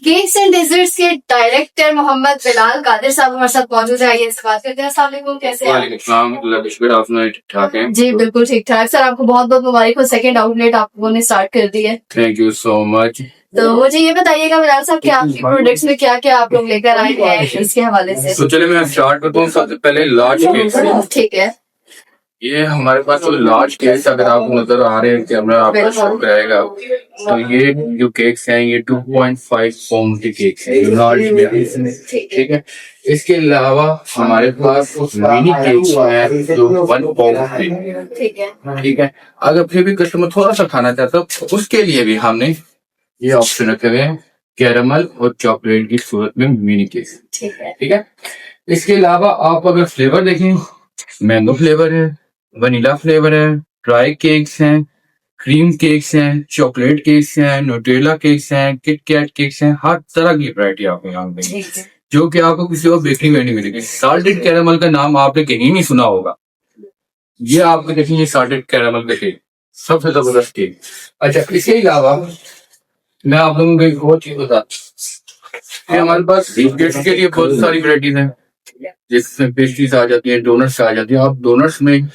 Cakes and desserts के director Mohammad Bilal Qadir साहब हमारे साथ मौजूद है। आइए इससे बात करते हैं। अस्सलाम वालेकुम, कैसे हैं आप? ठीक ठाक है जी बिल्कुल ठीक ठाक सर। आपको बहुत बहुत मुबारक हो, सेकंड आउटलेट आप लोगों ने स्टार्ट कर दी है। Thank you so much. तो मुझे ये बताइएगा बिलाल साहब कि आपकी प्रोडक्ट्स में क्या क्या आप लोग लेकर आए हैं इसके हवाले से। तो चले मैं स्टार्ट करता हूँ। सबसे पहले लार्ज केक। ठीक है। ये हमारे पास जो लार्ज केक्स अगर आपको नजर आ रहे हैं कैमरा आपका शो रहेगा, तो ये जो केक्स हैं ये 2.5 पाउंड के केक्स हैं जो लार्ज में आते हैं। ठीक है। इसके अलावा हमारे पास मिनी केक्स हैं जो 1 पाउंड के। ठीक है। ठीक है। अगर फिर भी कस्टमर थोड़ा सा खाना चाहता है तो उसके लिए भी हमने ये ऑप्शन रखे हुए हैं, कैरामल और चॉकलेट की सूरत में मिनी केक्स। ठीक है। ठीक है। इसके अलावा आप अगर फ्लेवर देखें, मैंगो फ्लेवर है, वनीला फ्लेवर है, ड्राई केक्स हैं, क्रीम केक्स हैं, चॉकलेट केक्स हैं, न्यूटेला केक्स हैं, किट कैट केक्स हैं, हर तरह की वैरायटी आपको यहाँ मिलेगी जो कि आपको किसी और बेकरी में नहीं मिलेगी। साल्टेड कैरामल का नाम आपने कहीं नहीं सुना होगा, ये आपको देखेंगे साल्टेड कैरामल के केक, सबसे जबरदस्त केक। अच्छा, इसके अलावा मैं आप लोगों को एक और चीज बताता हूँ, हमारे पास केक्स के लिए बहुत सारी वैरायटीज हैं जिसमें पेस्ट्रीज आ जाती हैं, डोनट्स आ जाती हैं। आप डोनट्स में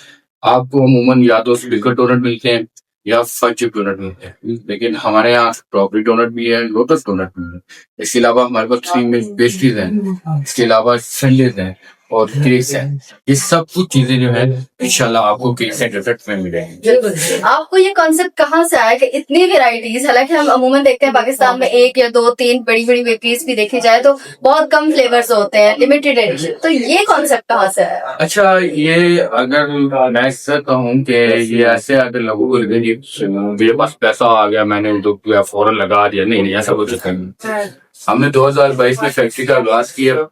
आपको अमूमन या तो स्पीकर डोनट मिलते हैं या फज चिप डोनट मिलते हैं, लेकिन हमारे यहाँ स्ट्रॉबेरी डोनट भी है, लोटस डोनट भी है। इसके अलावा हमारे पास 3 मिल्क पेस्ट्रीज हैं, इसके अलावा सैंडविच हैं और केक्स हैं। ये सब कुछ चीजें जो है इंशाल्लाह आपको केक्स एंड डेजर्ट में मिलेंगे। आपको ये कॉन्सेप्ट कहाँ से आया कि इतनी वेराइटीज, हालांकि हम अमूमन देखते हैं पाकिस्तान में 1 या 2 3 बड़ी बड़ी बेकरीज भी देखी जाए तो बहुत कम फ्लेवर्स होते हैं, लिमिटेड एडिशन, तो ये कॉन्सेप्ट कहाँ से आया? अच्छा, ये अगर मैं ऐसा कहूँ कि ये ऐसे अगर लोगों को लगे जी मेरे पास पैसा आ गया मैंने तो फौरन लगा दिया, नहीं ऐसा कुछ नहीं। हमने 2022 में फैक्ट्री का आगाज किया।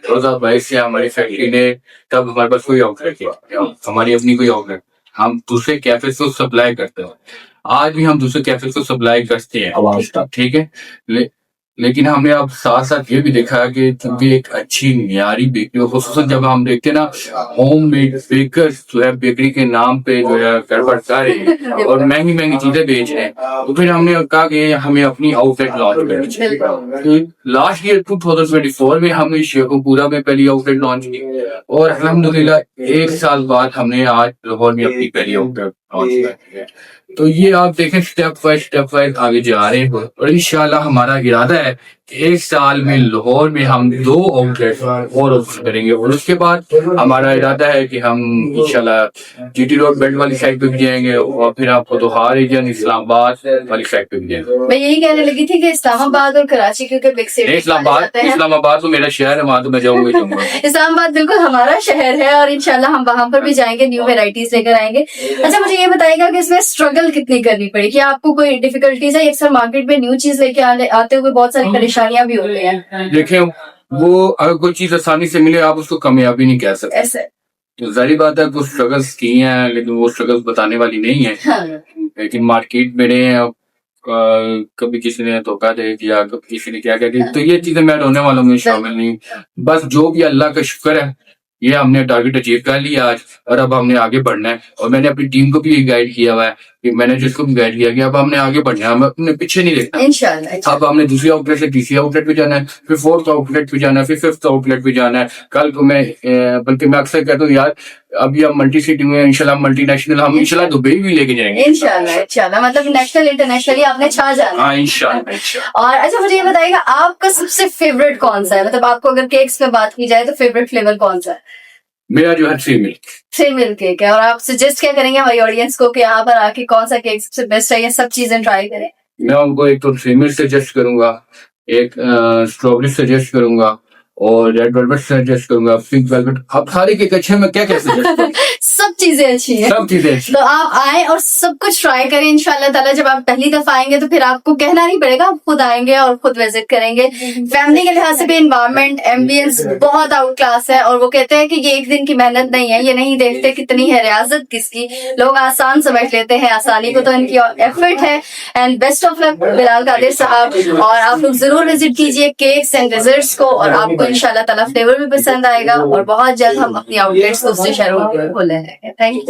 2022 से हमारी फैक्ट्री ने, तब हमारे पास कोई आउटलेट किया, हमारी अपनी कोई आउटलेट, हम दूसरे कैफे को सप्लाई करते हैं। आज भी हम दूसरे कैफे को सप्लाई करते हैं। ठीक है। लेकिन हमने अब साथ साथ ये भी देखा कि क्योंकि एक अच्छी मियारी बेकरी, खुसूसन जब हम देखते हैं ना होम मेड बेकर्स जो है बेकरी के नाम पे जो है गड़बड़ कर रहे हैं और महंगी महंगी चीजें बेच रहे हैं, तो फिर हमने कहा कि हमें अपनी आउटलेट लॉन्च करनी चाहिए। लास्ट ईयर 2024 में हमने शेखुपुरा में पहली आउटलेट लॉन्च की और अल्हम्दुलिल्लाह 1 साल बाद हमने आज लाहौर में अपनी पहली आउटलेट लॉन्च की है। तो ये आप देखें स्टेप वाइज आगे जा रहे हैं और इंशाल्लाह हमारा इरादा है कि 1 साल में लाहौर में हम 2 आउटलेट और ओपन करेंगे और उसके बाद हमारा इरादा है कि हम इंशाल्लाह जीटी रोड बेल्ट वाली साइड पे भी जाएंगे और फिर आपको दोहार रीजन इस्लामाबाद वाली साइड पे भी जाएंगे। मैं यही कहने लगी थी कि इस्लामाबाद और कराची क्योंकि बिग सिटी, इस्लामाबाद तो मेरा शहर है, वहां तो मैं जाऊंगा। इस्लामाबाद बिल्कुल हमारा शहर है और इंशाल्लाह हम वहां पर भी जाएंगे, न्यू वेराइटीज लेकर आएंगे। अच्छा, मुझे ये बताइएगा कि इसमें स्ट्रगल कितनी करनी पड़ी, क्या आपको कोई डिफिकल्टीज है? अक्सर मार्केट में न्यू चीज लेके आते हुए बहुत सारी परेशानियां भी होती हैं। देखें, वो अगर कोई चीज आसानी से मिले आप उसको कामयाबी नहीं कह सकते ऐसे तो जाहिर बात है कुछ स्ट्रगल्स की हैं, लेकिन वो स्ट्रगल्स बताने वाली नहीं है। हाँ। लेकिन मार्केट में रहे हैं, कभी किसी ने धोखा दे दिया, कभी किसी ने क्या कह दिया, तो ये चीजें मैं रोने वालों में शामिल नहीं। बस जो भी अल्लाह का शुक्र है, ये हमने टारगेट अचीव कर लिया आज और अब हमने आगे बढ़ना है। और मैंने अपनी टीम को भी गाइड किया हुआ है कि मैंने जिसको भी गाइड किया कि अब हमने आगे बढ़ना है, हम अपने पीछे नहीं देखना इंशाल्लाह। अब हमने दूसरी आउटलेट से तीसरी आउटलेट पे जाना है, फिर 4th आउटलेट पे जाना है, फिर 5th आउटलेट पे जाना है। कल को मैं बल्कि मैं अक्सर कहता हूँ यार अभी हम मल्टी सिटी में इंशाल्लाह मल्टीनेशनल हम इंशाल्लाह दुबई भी लेके जाएंगे इंशाल्लाह मतलब नेशनल इंटरनेशनली आपने छा जाना। हाँ इंशाल्लाह। और अच्छा, मुझे ये बताइएगा आपका सबसे फेवरेट कौन सा है? मतलब आपको अगर केक्स में बात की जाए तो फेवरेट फ्लेवर कौन सा है? मेरा जो है 3 मिल्क केक है। और आप सजेस्ट क्या करेंगे हमारी ऑडियंस को कि यहाँ पर आके कौन सा केक सबसे बेस्ट है, ये सब चीजें ट्राई करें? मैं उनको एक तो 3 मिल्क सजेस्ट करूंगा, एक स्ट्रॉबेरी सजेस्ट करूंगा और रेड वेलवेट सजेस्ट करूंगा, पिंक वेलवेट। अब सारे केक अच्छे, मैं क्या सजेस्ट करूं? सब चीजें अच्छी है, सब चीजें अच्छी। तो आप आए और सब कुछ ट्राई करें इंशाल्लाह ताला। जब आप पहली दफा आएंगे तो फिर आपको कहना नहीं पड़ेगा, आप खुद आएंगे और खुद विजिट करेंगे। फैमिली के लिहाज से भी एनवायरनमेंट एम्बियंस बहुत आउट क्लास है और वो कहते हैं कि ये एक दिन की मेहनत नहीं है, ये नहीं देखते कितनी है रियाजत किसकी। लोग आसान समझ लेते हैं आसानी को, तो इनकी एफर्ट है। And best of luck Bilal Qadir साहब, और आप लोग जरूर विजिट कीजिए केक्स एंड डेजर्ट्स को और आपको इंशाल्लाह ताला फ्लेवर भी पसंद आएगा। और बहुत जल्द हम अपनी आउटलेट्स दूसरे शहरों में खोले हैं। Thank you.